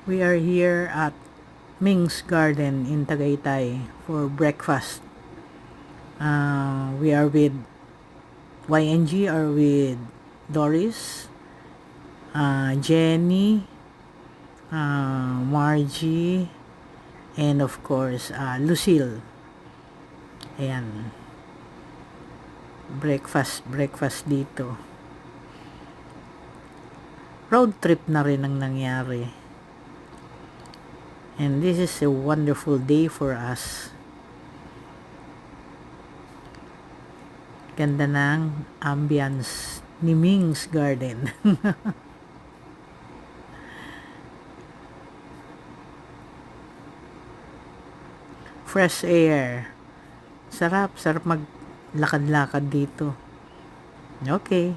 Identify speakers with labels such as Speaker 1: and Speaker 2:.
Speaker 1: We are here at Ming's Garden in Tagaytay for breakfast. We are with YNG or with Doris, Jenny, Margie, and of course, Lucille. Ayan. Breakfast dito. Road trip na rin ang nangyari. And this is a wonderful day for us. Ganda ng ambience ni Ming's Garden. Fresh air. Sarap maglakad-lakad dito. Okay.